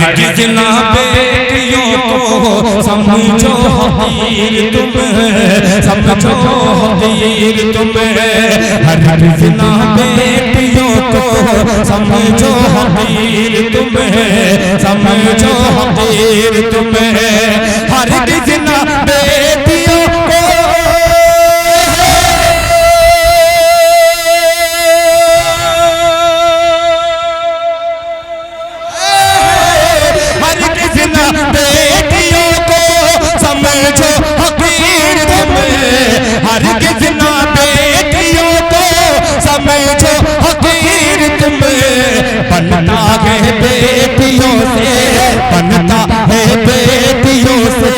हरगिज़ ना बेटियों को समझो हकीर तुम, समझो हकीर तुम। हरगिज़ ना बेटियों को समझो हकीर तुम, समझो हकीर तुम। हरगिज़ ना बेटियों को बेटियों को समझो हकीर तुम, हरगिज़ ना बेटियों को समझो हकीर तुम। बनता है बेटियों से, बनता है बेटियों से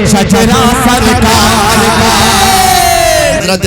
शजरा सरकार का।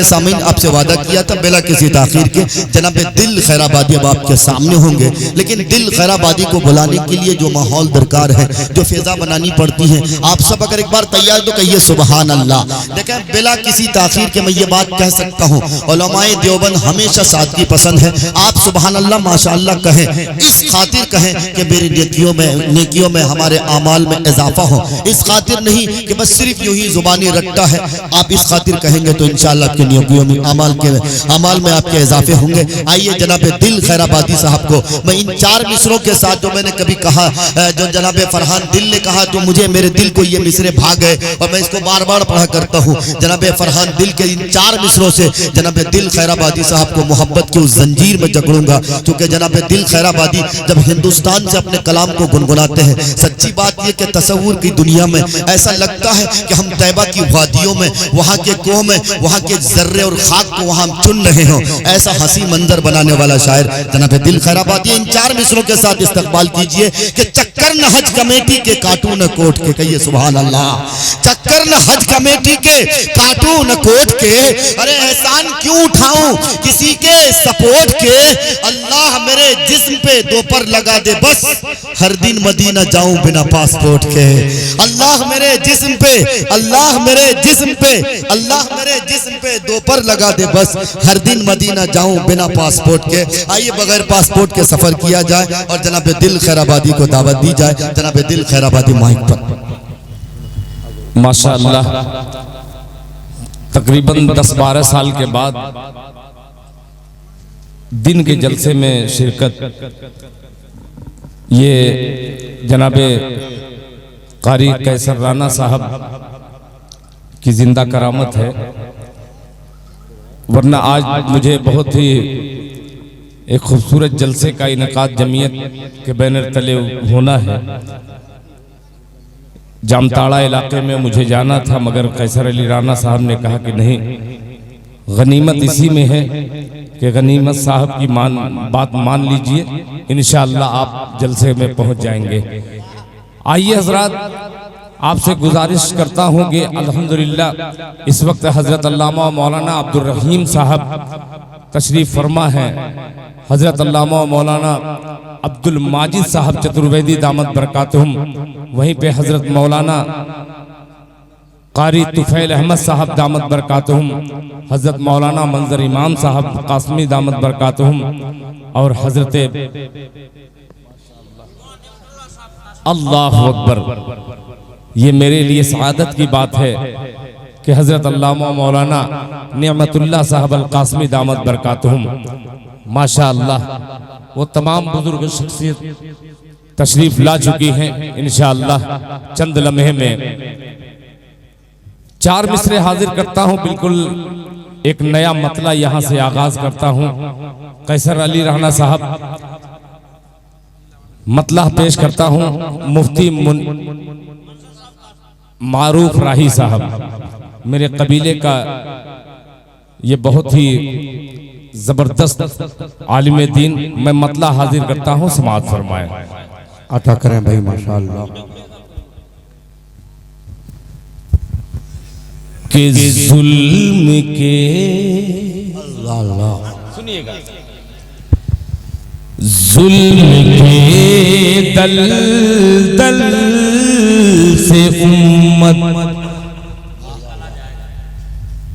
सामीन आपसे वादा किया था बिला किसी ताखीर के जनाब दिल खैराबादी अब आपके सामने होंगे, लेकिन दिल खैराबादी को बुलाने के लिए जो माहौल दरकार है, जो फिजा बनानी पड़ती है, आप सब अगर एक बार तैयार तो कहिए सुबहान अल्लाह। देखें बिला किसी ताखीर के मैं ये बात कह सकता हूँ, उलमाए देवबंद हमेशा सादगी पसंद है। आप सुबहान अल्लाह माशाअल्लाह कहें, इस खातिर कहें कि मेरी नेकियों में हमारे आमाल में इजाफा हो, इस खातिर नहीं कि बस सिर्फ यूं ही जुबानी रट्टा है। आप इस खातिर कहेंगे तो इंशाअल्लाह आपके नियोगियों में अमाल में आपके इजाफे होंगे। आइए जनाब दिल खैराबादी साहब को मैं इन 4 मिसरों के साथ, जो मैंने कभी कहा, जो जनाब फरहान दिल ने कहा, जो मुझे मेरे दिल को ये मिसरे भाग गए और मैं इसको बार बार पढ़ा करता हूँ। जनाब फरहान दिल के इन 4 मिसरों से जनाब दिल खैराबादी साहब को मोहब्बत की उस जंजीर में जकड़ूंगा, क्योंकि जनाब दिल खैराबादी जब हिंदुस्तान से अपने कलाम को गुनगुनाते हैं, सच्ची बात यह कि तसव्वुर की दुनिया में ऐसा लगता है कि हम तैबा की वादियों में, वहाँ के कोह में, वहाँ के जर्रे और खाक को वहाँ हम चुन रहे हो। ऐसा हंसी मंजर बनाने वाला शायर जनाब दिल खैराबादी। इन 4 मिसरों के साथ इस्तकबाल कीजिए कि चक्कर न हज कमेटी के काटू न कोट के, कहिए सुभान अल्लाह। चक्कर न हज कमेटी के काटू न कोट के, अरे एहसान क्यों उठाऊं किसी के सपोर्ट के। अल्लाह मेरे जिस्म पे 2 पर लगा दे बस, हर दिन मदीना जाऊं बिना पासपोर्ट के। अल्लाह मेरे जिस्म पे, अल्लाह मेरे जिस्म पे, अल्लाह मेरे जिस्म पे 2 पर लगा दे बस, हर दिन मदीना जाऊं बिना पासपोर्ट के। आइए बगैर पासपोर्ट के सफर किया जाए और जनाब दिल खैराबादी को दावत दी जाए। जनाब दिल खैराबादी माइक पर। माशाअल्लाह तकरीबन 10-12 साल के बाद दिन के जलसे में शिरकत, ये जनाबे कारी कैसर राना साहब की जिंदा करामत है, वरना आज मुझे बहुत ही एक खूबसूरत जलसे का इनेकाद जमीयत के बैनर तले होना है। जामताड़ा इलाके में मुझे जाना था, मगर कैसर अली राना साहब ने कहा कि नहीं, गनीमत इसी में है कि गनीमत साहब की बात मान लीजिए, इंशाअल्लाह आप जलसे में पहुंच जाएंगे। आइए हजरात, आपसे गुजारिश करता हूं कि अल्हम्दुलिल्लाह इस वक्त हजरत अल्लामा मौलाना अब्दुल रहीम साहब तशरीफ फरमा है। हजरत अल्लामा मौलाना अब्दुल माजिद साहब चतुर्वेदी दामत बरकातुहुम, वहीं पे हजरत मौलाना कारी तुफैल अहमद साहब दामत बरकातुहुम, हजरत मौलाना मंजर इमाम साहब कासमी दामत बरकातुहुम, और हजरत अल्लाह अकबर। ये मेरे लिए सआदत की बात है कि हजरत अल्लामा मौलाना निअमतुल्लाह साहब अल कासमी दामत बरकातुहुम, माशाअल्लाह वो तमाम बुजुर्ग शख्सियत तशरीफ ला चुकी हैं। इंशाअल्लाह चंद लम्हे में 4 मिसरे हाजिर करता हूं, बिल्कुल एक नया मतला यहां से आगाज करता हूं। कैसर अली राना साहब मतला पेश करता हूं, मुफ्ती मारूफ राही साहब, मेरे कबीले का ये बहुत ही जबरदस्त आलिम दीन, मैं मतला हाजिर करता हूं, समाअत फरमाए। अता करें भाई माशाअल्लाह। कि जुल्म के, अल्लाह सुनिएगा, जुल्म के दलदल से उम्मत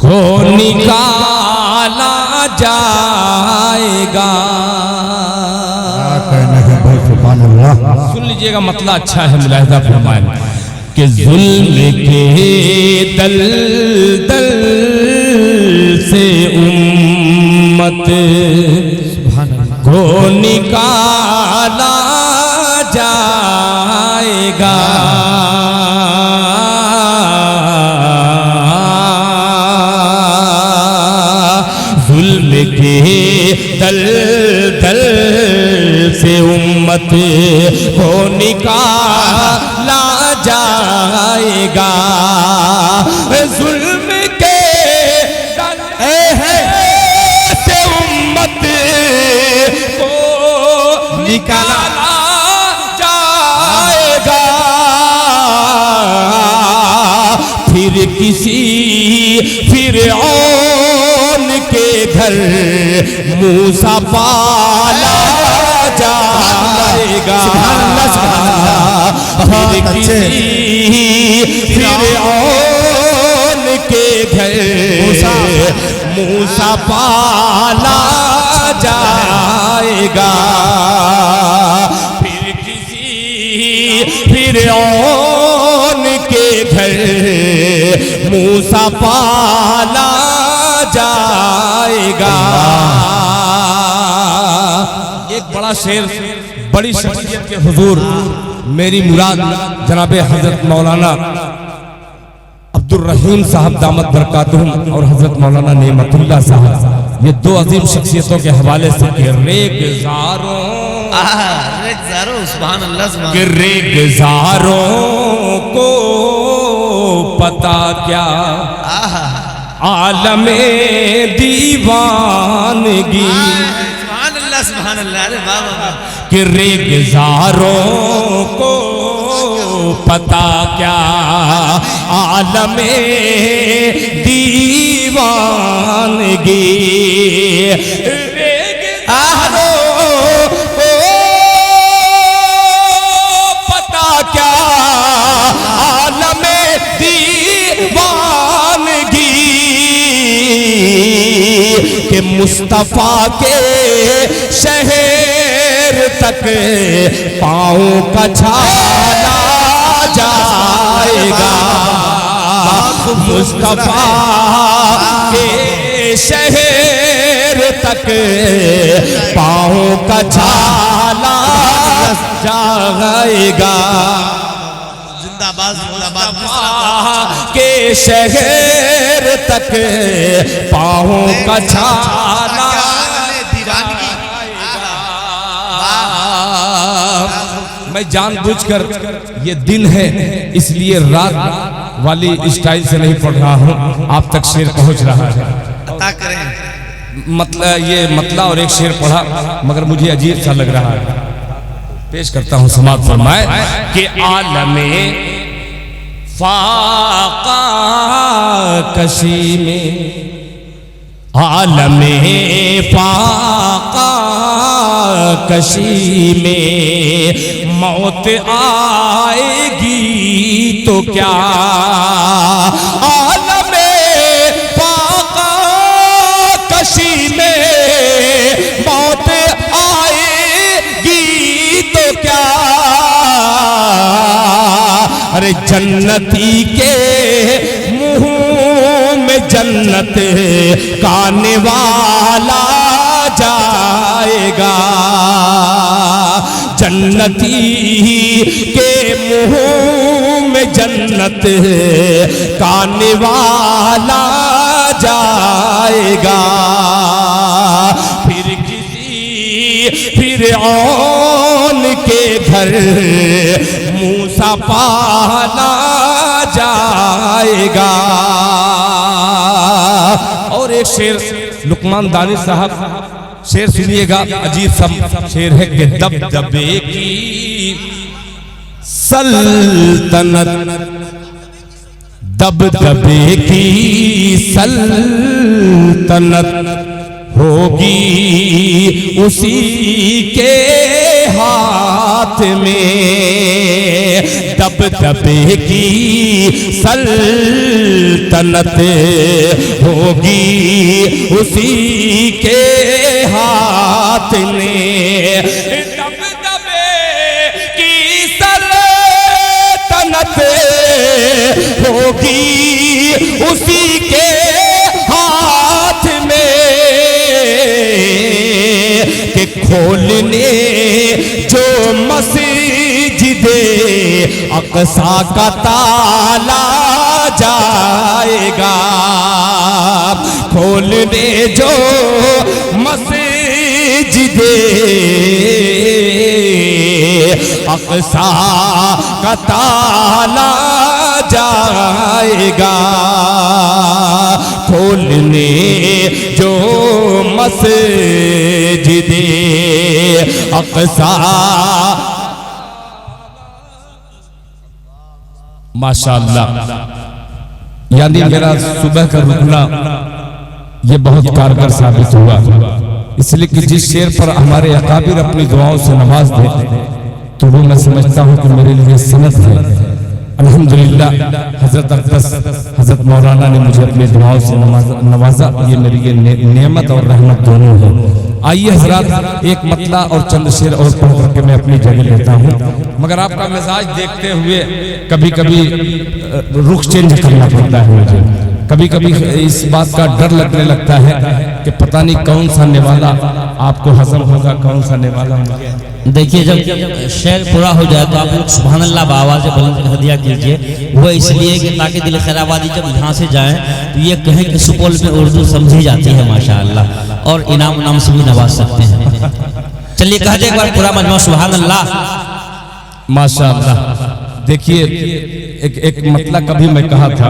को निकाला जाएगा। क्या कहना है भाई, सुभान अल्लाह। सुन लीजिएगा, मतलब अच्छा है, मुलाहिजा फरमाएं कि जुल्म के दलदल से उम्मत को निकाला जाएगा। जुल्म के दलदल से उम्मत को निकाला जाएगा। जुल्म के दलदल से उम्मत को निकाला जाएगा। फिर किसी फिरऔन के घर मूसा पाला जाएगा। फिर किसी फिरऔन के घर मूसा पाला जाएगा। फिर किसी फिरऔन के घर मूसा पाला जाएगा। एक बड़ा शेर बड़ी शख्सियत के हुजूर मेरी मुराद जनाबे हजरत मौलाना अब्दुल रहीम साहब दामत बरकातुहुम और हजरत मौलाना नेमतुल्लाह साहब, ये दो अजीम शख्सियतों के हवाले से रेगजारों को पता क्या आलमे दीवानगी कि रेगजारों को पता क्या आलमे दीवानगी। रेगजारों को पता क्या आलमे दीवानगी कि मुस्तफा के शहर तक पाँव का छाला जाएगा। मुस्तफा के शहर तक पाँव का छाला जाएगा। जिंदाबाद के शहर तक पाँव का छाला मैं जानबूझकर ये दिन है इसलिए रात वाली स्टाइल से नहीं पढ़ रहा हूँ, आप तक शेर पहुँच रहा है। मतलब ये मतला और एक शेर पढ़ा मगर मुझे अजीब सा लग रहा है, पेश करता हूँ। समाज फरमाए कि आलमे फाका कशी में, आलमे फाका कशी में मौत आएगी तो क्या। आलमे फाका कशी में मौत आएगी तो क्या। अरे जन्नती के मुंह में जन्नत खाने वाला जाएगा। जन्नती के मुंह में जन्नत खाने वाला जाएगा। फिर किसी फिरऔन के घर मूसा पाला जाएगा। और एक शेर लुकमान दानी साहब शेर सुनिएगा, अजीब सा शेर है कि दबदबे की सल्तनत, दबदबे की सल्तनत होगी उसी के हाथ में। दबदबे की सल्तनत होगी उसी के हाथ में। दबदबे की उसी के हाथ में कि खोलने जो मस्जिदे अक़सा का ताला जाएगा, खोलने जो मस्जिदे अक़सा का ताला जाएगा, खोलने जो मस्जिदे अक़सा। माशाअल्लाह। यानी मेरा सुबह का रुकना ये बहुत कारगर साबित हुआ, इसलिए कि जिस शेर पर हमारे अकाबिर अपनी दुआओं से नवाज देते तो वो मैं समझता हूँ कि मेरे लिए सनद है। अल्हम्दुलिल्लाह हजरत अक़दस हजरत मौलाना ने मुझे अपनी दुआओं से नवाजा, ये मेरे लिए नेमत और रहमत दोनों है। आइए हजरात एक मतला और चंद शेर और पढ़ करके मैं अपनी जगह लेता हूँ, मगर आपका मिजाज देखते हुए कभी कभी रुख चेंज करना पड़ता है मुझे, कभी कभी इस बात का डर लगने लगता है कि पता नहीं कौन सा निवाला आपको हजम होगा, कौन सा निवाला मुझे। देखिए जब शेर पूरा हो जाए तो आप लोग सुभान अल्लाह आवाज़ बुलंद हदिया कीजिए। वो इसलिए कि ताकि दिल खैराबादी जब यहाँ से जाएं तो ये कहें कि सुपौल में उर्दू समझी जाती है माशाअल्लाह, और इनाम उनाम से भी नवाज सकते हैं। चलिए कह दे एक बार पूरा मजमा सुभान अल्लाह माशाअल्लाह। देखिए एक मतला कभी मैं कहा था,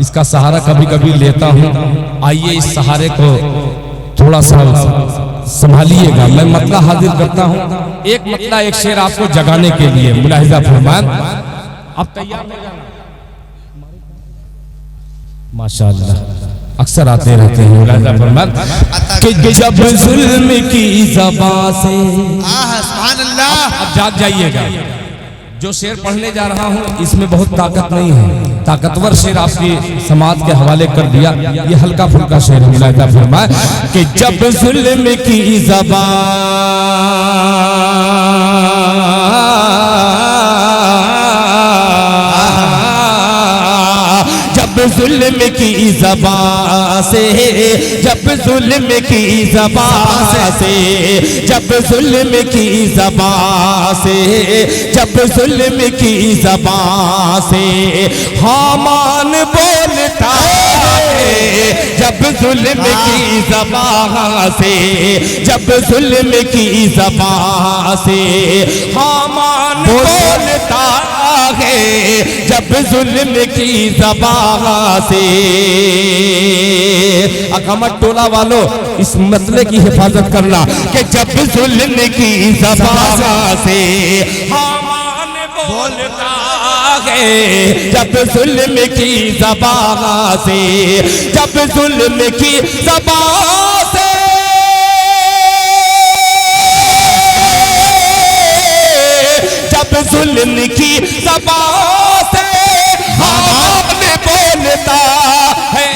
इसका सहारा कभी कभी लेता हूँ। आइए इस सहारे को थोड़ा सा संभालिएगा। मैं मतला हाजिर करता हूँ, एक मतला एक शेर आपको जगाने के लिए। मुलाहिजा फरमान, आप तैयार हो जाना। माशाअल्लाह अक्सर आते रहते हैं। मुलाहिजा फरमान कि जब जुल्म की ज़बां से, सुभान अल्लाह। अब जाग जाइएगा, जो शेर पढ़ने जा रहा हूँ इसमें बहुत ताकत नहीं है, ताकतवर शेर आपकी समाज के हवाले कर दिया, ये हल्का फुल्का शेर है। मुलाहिजा फरमाए कि जब जुल्म की ज़बां, जब जुल्म की ज़बां से, जब जुल्म की ज़बां से, जब जुल्म की ज़बां से, जब जुल्म की ज़बां से हामान बोलता है, जब जुल्म की ज़बां से, जब जुल्म की ज़बां से हामान बोलता है, जब जुल्म की ज़बां से। अकामत टोला वालों इस मसले की हिफाजत करना कि जब जुल्म की ज़बां से हामान बोलता है, जब जुल्म की ज़बां से, जब जुल्म की ज़बां से, जब जुल्म की ज़बां से हामान बोलता है,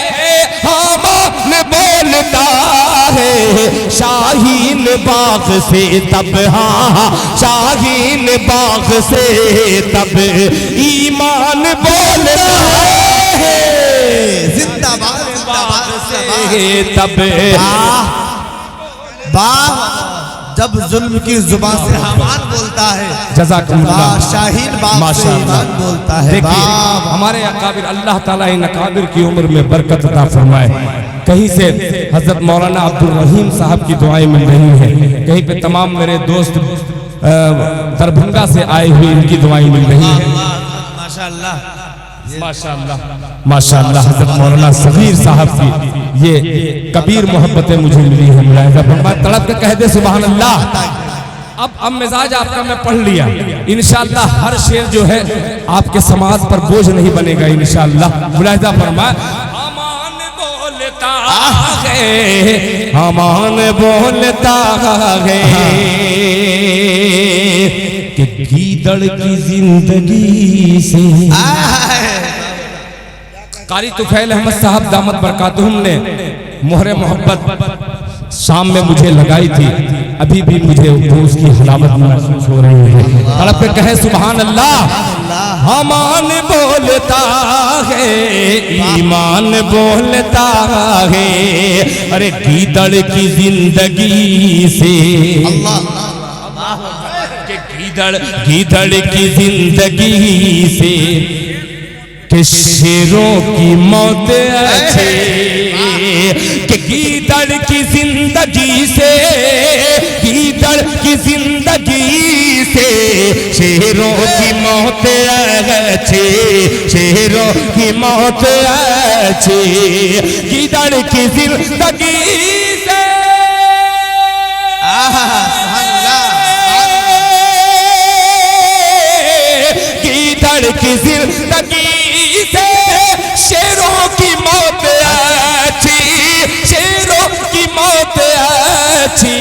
हामान बोलता है, शाहीन बाग से तब, हाँ शाहीन बाग से तब ईमान बोलता है, जिंदाबाद बाग से तब। जब जुल्म की जुबान से हामान बोलता है, जज़ाकल्लाह, शाहीन बाग से ईमान बोलता है। देखिए हमारे अकाबिर, अल्लाह ताला इन अकाबिर की उम्र में बरकत अता फरमाए। कहीं से हजरत मौलाना अब्दुल रहीम साहब की दुआएं मिल रही हैं, कहीं पे तमाम मेरे दोस्त दरभंगा से आए हुए इनकी दुआएं मिल रही हैं। माशाअल्लाह माशाअल्लाह माशाअल्लाह। हजरत मौलाना सगीर साहब की ये कबीर मोहब्बतें मुझे मिली है। मुलाहिजा फरमाए, तड़प के कह दे सुभान अल्लाह। अब मिजाज आपका मैं पढ़ लिया, इंशाअल्लाह हर शेर जो है आपके समाज पर बोझ नहीं बनेगा इंशाअल्लाह। मुलाहिजा फरमाए, अमान बोलता है, अमान बोलता है कि गीदड़ की जिंदगी से। कारी तुफैल अहमद साहब दामत बरकातुहुम ने मोहरे मोहब्बत शाम में मुझे लगाई थी, अभी भी मुझे उसकी हलावत महसूस हो रही है। तड़प के कहे सुभान अल्लाह। हमान बोलता है, ईमान बोलता है। अरे गीदड़ की जिंदगी से, गीदड़ की जिंदगी से कि शेरों की मौत अच्छे, कि गीदड़ की जिंदगी से, गीदड़ की जिंदगी से शेरों की मौत अच्छे, शेरों की मौत अच्छे। गीदड़ की जिंदगी से गीदड़ की जिंदगी से शेरों की मौत अच्छी, शेरों की मौत अच्छी।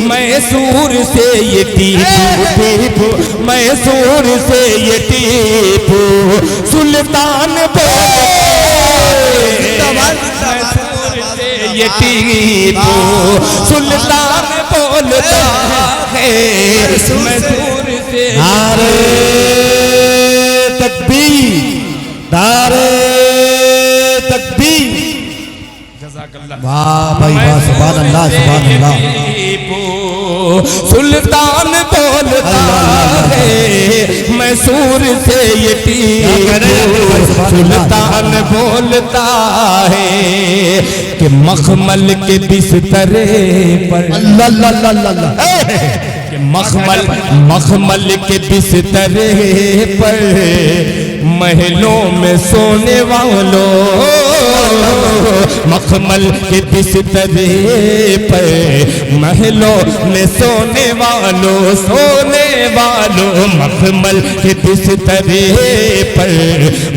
मैसूर से ये टीपू, मैसूर से ये टीपू सुल्तान मैसूर से ये टीपू सुल्तान बोलता है, मैसूर से। नारे तकबीर, नारे तकबीर। वाह भाई वाह, सुभान अल्लाह, सुभान अल्लाह। सुल्तान बोलता है, मैसूर से ये टीपू सुल्तान बोलता है कि मखमल के बिस्तरे पर, कि मखमल के बिस्तरे पर महलों में सोने वालों, मखमल के बिस्तरे पर महलों में सोने वालों, सोने वालों। मखमल के बिस्तरे पर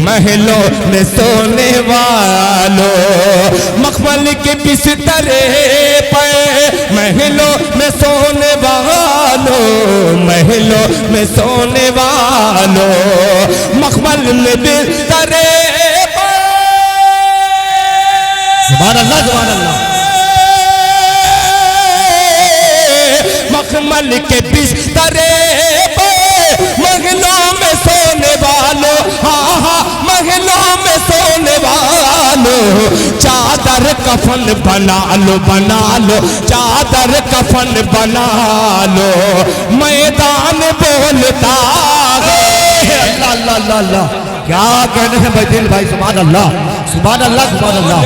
महलों में सोने वालों, मखमल के बिस्तरे पर महलों में सोने वालों, महलों में सोने वालों। मखमल में बिस्तरे पर, सुभान अल्लाह, सुभान अल्लाह। मखमल के बिस्तरे पर महलों में सोने वालों, हाँ हाँ महलों में सोने वालों। चादर कफन बना लो, बना लो, चादर कफन बना लो। मैदान बोलता है, अल्लाह अल्लाह अल्लाह अल्लाह, क्या कहने हैं भाई दिल भाई, सुभान अल्लाह, सुभान अल्लाह, सुभान अल्लाह।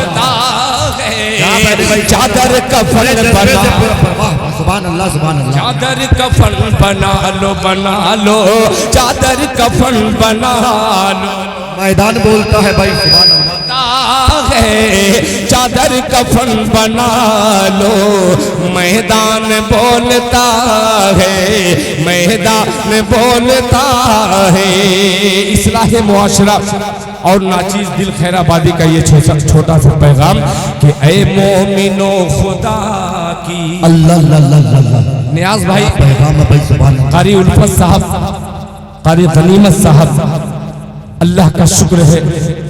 चादर कफन बना, सुभान अल्लाह, सुभान अल्लाह। चादर कफन बना लो, बना लो, चादर कफन बना लो। मैदान बोलता है भाई, सुभान अल्लाह है, चादर कफन बना लो। मैदान बोलता है, मैदान बोलता है। इस्लाह मुआशरा और नाचीज दिल खैराबादी का ये छोटा सा पैगाम कि ऐ मोमिनो खुदा की। अल्लाह अल्लाह अल्लाह। नियाज भाई, पैगाम है भाई, सुभान अल्लाह। कारी उल्फत साहब, कारी गनीमत साहब, अल्लाह का शुक्र है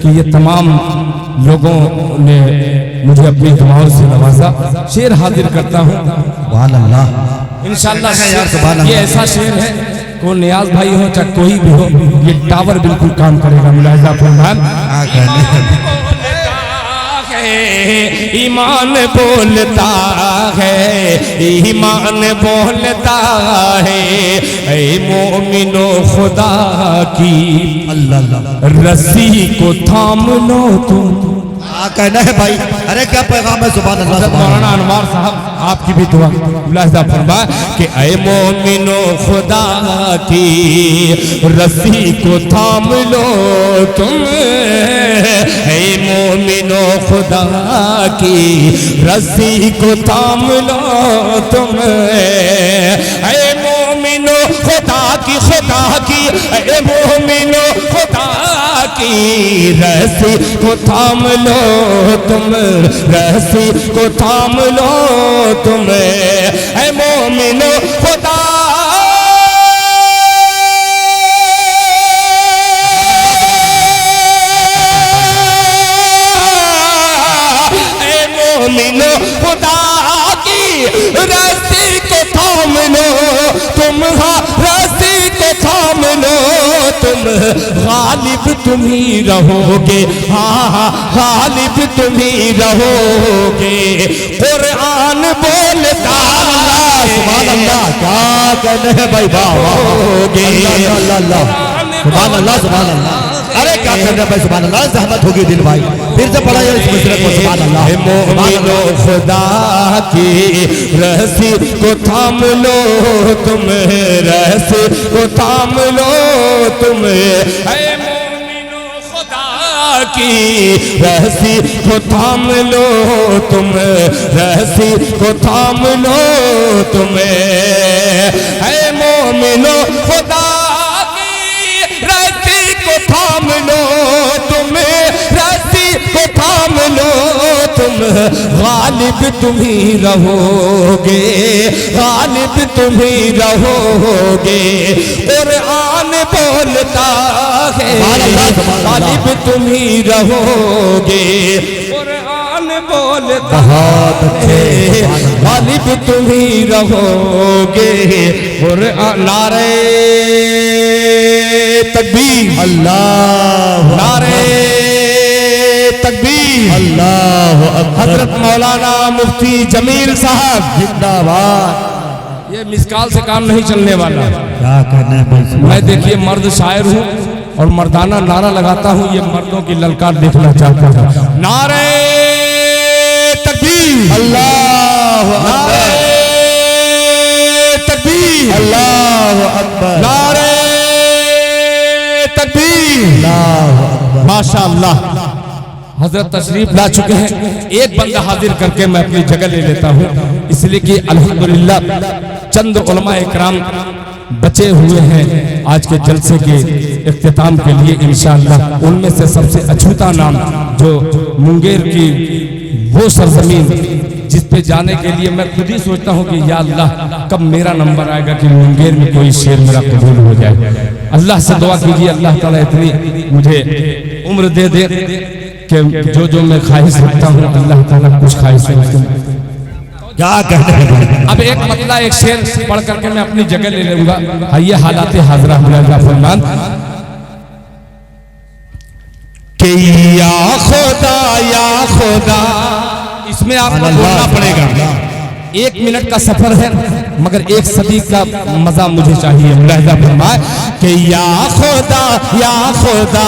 कि ये तमाम लोगों ने मुझे अपनी दुआओं से नवाजा। शेर हाजिर करता हूँ, सुभान अल्लाह। इंशाअल्लाह। ये ऐसा शेर है, को नियाज भाई हो चाहे कोई भी हो, ये टावर बिल्कुल काम करेगा। मुलाहिजा फरमान, ईमान बोलता है, ईमान बोलता है। ऐ मोमिनो खुदा की अल्लाह रस्सी को थाम लो तुम। कहना है भाई, अरे क्या पैगाम है, सुभान अल्लाह। मौलाना अनवार साहब आपकी भी दुआ मुलाहिजा फरमा कि ऐ मोमिनो खुदा की रस्सी को थाम लो तुम। ऐ मोमिनो खुदा की रस्सी को थाम लो तुम। ऐ मोमिनो खुदा की, खुदा की, ऐ मोमिनो खुदा की रस्सी को थाम लो तुम, रस्सी को थाम लो तुम। ऐ मोमिनो खुदा, ऐ मोमिनो खुदा की रस्सी को थाम लो तुम, हाँ रस्सी को थाम लो तुम। गालिब तुम ही रहोगे, हाँ हाँ गालिब तुम ही रहोगे। कुरान बोलता है, सुभान अल्लाह, क्या कहने हैं भाई, वाह वाह, अल्लाह अल्लाह, सुभान अल्लाह, सुभान अल्लाह। अरे क्या कहने हैं भाई, सुभान अल्लाह, जहमत होगी दिल भाई, फिर से पढ़ा जाए इस मुशरक को, सुभान अल्लाह। मोमिनो खुदा की रस्सी को थाम लो तुम, रस्सी को थाम लो तुम, ऐ मोमिनो खुदा की रस्सी को थाम लो तुम, रस्सी को थाम लो तुम, ऐ मोमिनो खुदा थाम लो तुम, रस्सी को थाम लो तुम, गालिब तुम ही रहोगे, गालिब तुम ही रहोगे। कुरान बोलता है, गालिब तुम ही रहोगे। कुरान बोलता है, गालिब तुम ही रहोगे। कुरान नारे तकबीर, अल्लाह नारे तकबीर, अल्लाह अकबर। हजरत मौलाना मुफ्ती जमील साहब जिंदाबाद। ये मिसकाल से काम नहीं चलने वाला। क्या कहना है भाई, मैं देखिए मर्द शायर हूँ और मर्दाना नारा लगाता हूँ, ये मर्दों की ललकार देखना चाहता हूँ। नारे तकबीर, अल्लाह नारे तकबीर, अल्लाह अकबर, नारे तकबीर, अल्लाह अकबर। माशाअल्लाह हजरत तशरीफ ला चुके हैं। एक बंदा हाजिर करके मैं अपनी जगह ले लेता हूँ, इसलिए कि अल्हम्दुलिल्लाह चंद उलमा इकराम बचे हुए हैं आज के जलसे के इख्तिताम के लिए इंशाअल्लाह। उनमें से सबसे अछूता नाम जो मुंगेर की वो सरजमीन जिस पे जाने के लिए मैं खुद ही सोचता हूँ कि या अल्लाह कब मेरा नंबर आएगा कि मुंगेर में कोई शेर मेरा कबूल हो जाए। अल्लाह से दुआ कीजिए अल्लाह ताला इतनी मुझे उम्र दे दे कि जो मैं ख्वाहिश रखता हूँ अल्लाह ताला कुछ ख्वाहिश क्या कहते हैं। अब एक मतला एक शेर पढ़ करके मैं अपनी जगह ले लूंगा। ये हालात हाजरा फरमान कि या खुदा, इसमें आपको बोलना पड़ेगा। 1 मिनट का सफर है मगर 1 सदी का मजा मुझे चाहिए। मुलाहिजा फरमाए कि या खुदा, या खुदा,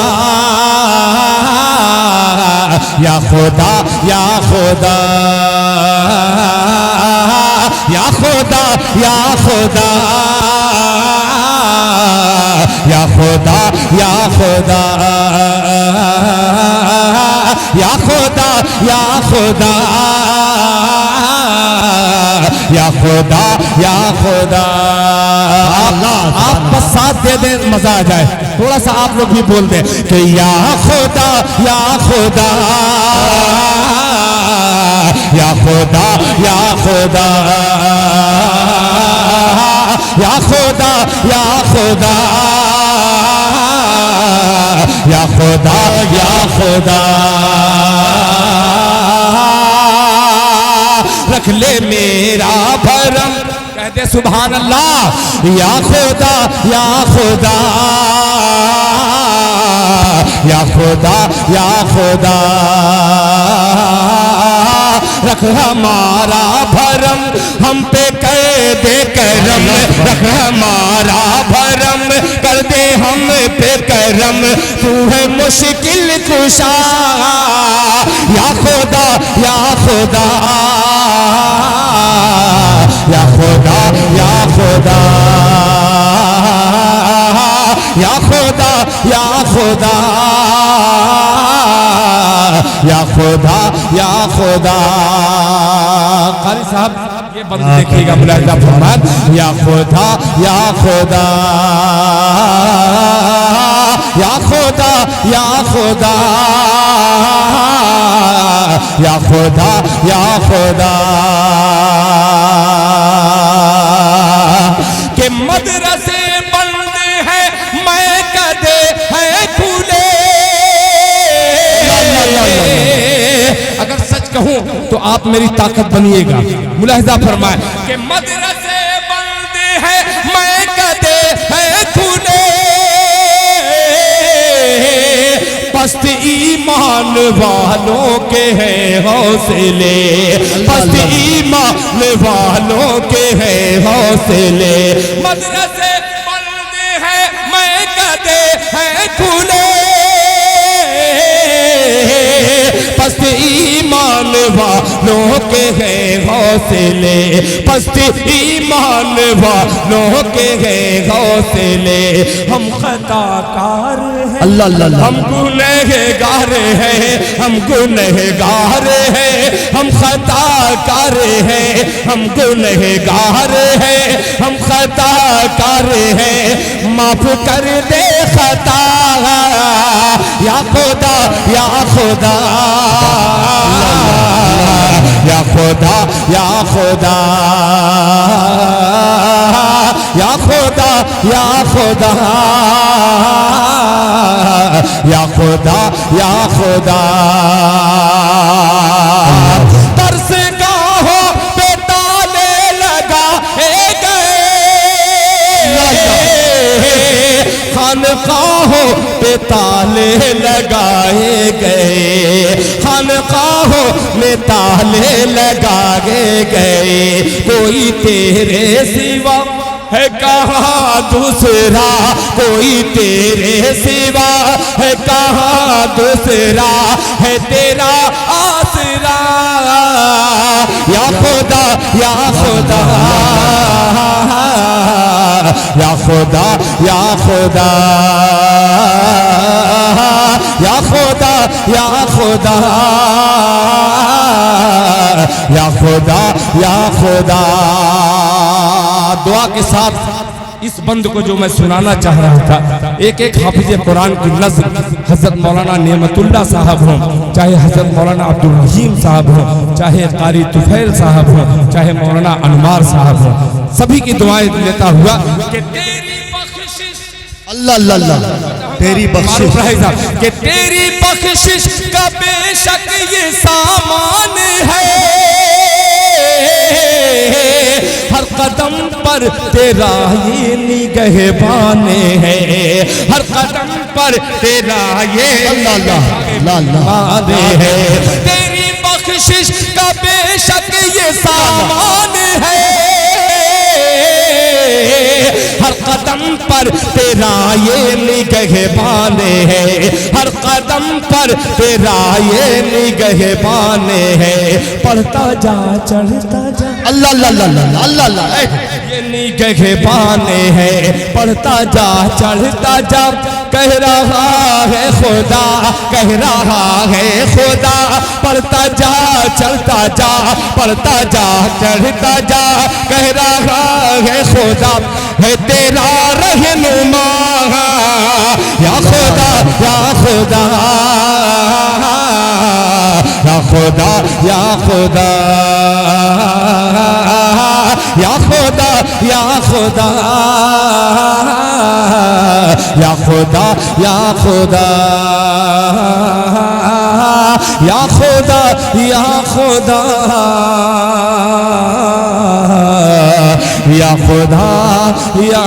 या खुदा, या खुदा, या खुदा, या खुदा, या खुदा, या खुदा, या खुदा, या खुदा, या खुदा, या खुदा। आप बस साथ दे दें मजा आ जाए। थोड़ा सा आप लोग भी बोल दें कि या खुदा, या खुदा, या खुदा, या खुदा, या खुदा, या खुदा, या खुदा, या खुदा। रख ले मेरा भरम, कहते सुभान अल्लाह। या खुदा, या खुदा, या खुदा, या खुदा। रख हमारा भरम हम पे कर दे करम, रख हमारा भरम कर दे हम पे करम। तू है मुश्किल कुशा, या खुदा, या खुदा, या खुदा, या खुदा, या खुदा, या खुदा, या खुदा, या खुदा। कारी साहब ये बंद देखिएगा, मुलाहिजा फरमान। या खुदा, या खुदा, या खुदा, या खुदा, या खुदा, या खुदा। के मदरसे बंद है मैं कदे है खुले। अगर सच कहूं तो आप मेरी ताकत बनिएगा। मुलाहिजा फरमाए कि मदरसे बंद है मैं कदे है खुले। पस्त ईमान वालों के हैं हौसले, पस्त ईमान वालों के हैं हौसले। मदरसे बंद है मैं कदे हैं खुले, पस्त ईमान वालों के हैं हौसले, पस्त ईमान वालों के हैं हौसले। हम खताकार हैं, अल्लाह अल्लाह हम गुनहगार हैं, हम गुनहगार हैं, हम खताकार हैं, हम गुनहगार हैं, हम खताकार हैं। माफ कर दे खता या खुदा, या खुदा, या खुदा, या खुदा, या खुदा, या खुदा, या खुदा, या खुदा। तरस गाहों पे ताले लगाए गए, खानकाहों पे ताले लगाए गए, खानकाहों में ताले लगाए गए। कोई तेरे सिवा है कहाँ दूसरा, कोई तेरे सिवा है कहाँ दूसरा, है तेरा आसरा। या खुदा, या खुदा, या खुदा, या खुदा, या खुदा, या खुदा, या खुदा, या खुदा। दुआ के साथ इस बंद को जो मैं सुनाना चाह रहा था, एक एक हाफिज कुरान की नज़्म हज़रत मौलाना नेमतुल्लाह साहब हों, चाहे हज़रत मौलाना अब्दुल रहीम साहब हों, चाहे कारी तुफैल साहब हों, चाहे मौलाना अनवार साहब हों, सभी की दुआएं लेता हुआ कि तेरी बख्शिश, अल्लाह अल्लाह अल्लाह, तेरी बख्शिश, कि तेरी बख्शिश का बेशक ये सामान है। हर कदम पर तेरा ये निगहबाने है, हर कदम पर तेरा ये निगहबाने है। तेरी बख्शिश का बेशक ये सामान है, हर कदम पर तेरा ये निगहबाने है, हर कदम पर तेरा ये निगहबाने है। पढ़ता जा चढ़ता जा, अल्लाह अल्लाह अल्लाह अल्लाह अल्लाह, ये निगहबाने है। पढ़ता जा चढ़ता जा, कह रहा है खुदा, कह रहा है खुदा। पढ़ता जा चढ़ता जा, पढ़ता जा चढ़ता जा, कह रहा है खुदा, है तेरा रहनुमा। या खुदा, या खुदा, या खुदा, या खुदा, या खुदा, या खुदा, या खुदा, या खुदा, या खुदा, या खुदा, या खुदा, या